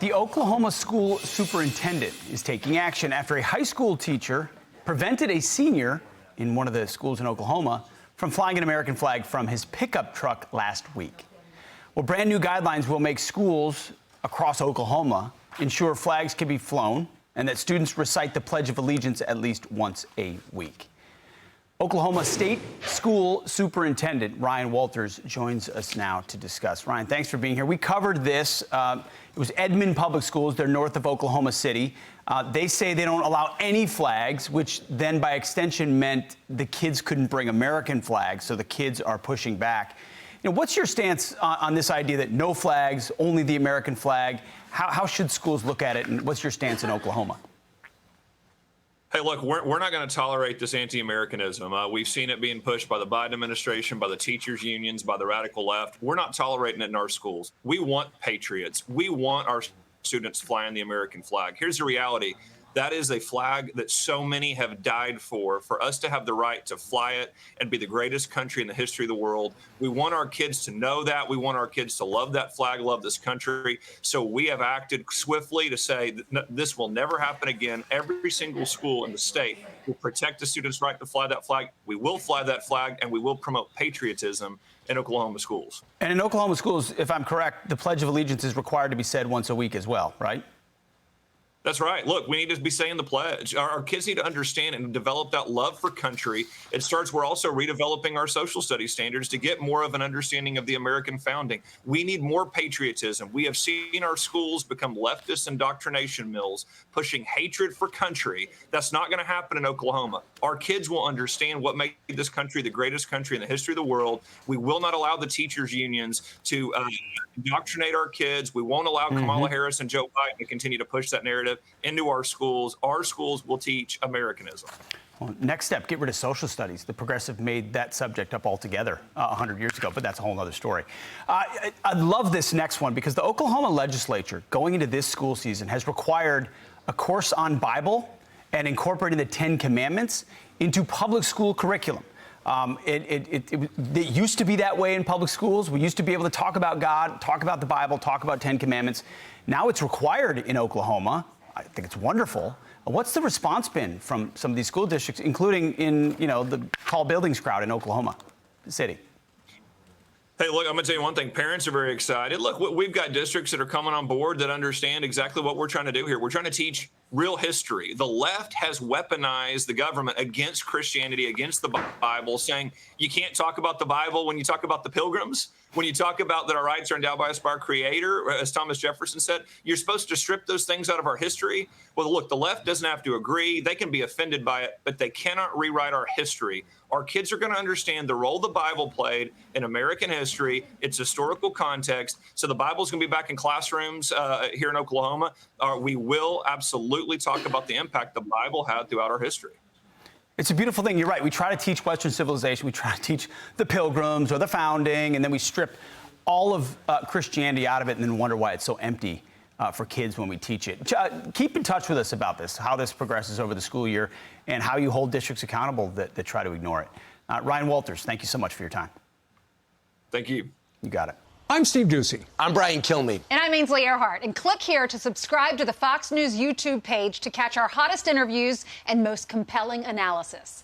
The Oklahoma school superintendent is taking action after a high school teacher prevented a senior in one of the schools in Oklahoma from flying an American flag from his pickup truck last week. Well, brand new guidelines will make schools across Oklahoma ensure flags can be flown and that students recite the Pledge of Allegiance at least once a week. Oklahoma State School Superintendent Ryan Walters joins us now to discuss. Ryan, thanks for being here. We covered this. It was Edmond Public Schools. They're north of Oklahoma City. They say they don't allow any flags, which then by extension meant the kids couldn't bring American flags, so the kids are pushing back. You know, what's your stance on this idea that no flags, only the American flag? How should schools look at it, and what's your stance in Oklahoma? Hey, look, we're not going to tolerate this anti-Americanism. We've seen it being pushed by the Biden administration, by the teachers' unions, by the radical left. We're not tolerating it in our schools. We want patriots. We want our students flying the American flag. Here's the reality. That is a flag that so many have died for us to have the right to fly it and be the greatest country in the history of the world. We want our kids to know that. We want our kids to love that flag, love this country. So we have acted swiftly to say that this will never happen again. Every single school in the state will protect the students' right to fly that flag. We will fly that flag, and we will promote patriotism in Oklahoma schools. And in Oklahoma schools, if I'm correct, the Pledge of Allegiance is required to be said once a week as well, right? That's right. Look, we need to be saying the pledge. Our kids need to understand and develop that love for country. It starts, we're also redeveloping our social studies standards to get more of an understanding of the American founding. We need more patriotism. We have seen our schools become leftist indoctrination mills, pushing hatred for country. That's not going to happen in Oklahoma. Our kids will understand what made this country the greatest country in the history of the world. We will not allow the teachers' unions to indoctrinate our kids. We won't allow Kamala Harris and Joe Biden to continue to push that narrative into our schools. Our schools will teach Americanism. Well, next step, get rid of social studies. The progressive made that subject up altogether 100 years ago, but that's a whole other story. I love this next one because the Oklahoma legislature, going into this school season, has required a course on Bible and incorporating the 10 Commandments into public school curriculum. It used to be that way in public schools. We used to be able to talk about God, talk about the Bible, talk about 10 Commandments. Now it's required in Oklahoma. I think it's wonderful. What's the response been from some of these school districts, including in, the tall buildings crowd in Oklahoma City? Hey, look, I'm going to tell you one thing. Parents are very excited. Look, we've got districts that are coming on board that understand exactly what we're trying to do here. We're trying to teach real history. The left has weaponized the government against Christianity, against the Bible, saying you can't talk about the Bible when you talk about the Pilgrims. When you talk about that our rights are endowed by us by our Creator, as Thomas Jefferson said, you're supposed to strip those things out of our history. Well, look, the left doesn't have to agree. They can be offended by it, but they cannot rewrite our history. Our kids are going to understand the role the Bible played in American history, its historical context. So the Bible's going to be back in classrooms here in Oklahoma. We will absolutely talk about the impact the Bible had throughout our history. It's a beautiful thing. You're right. We try to teach Western civilization. We try to teach the Pilgrims or the founding, and then we strip all of Christianity out of it and then wonder why it's so empty for kids when we teach it. Keep in touch with us about this, how this progresses over the school year, and how you hold districts accountable that try to ignore it. Ryan Walters, thank you so much for your time. Thank you. You got it. I'm Steve Doocy. I'm Brian Kilmeade. And I'm Ainsley Earhart. And click here to subscribe to the Fox News YouTube page to catch our hottest interviews and most compelling analysis.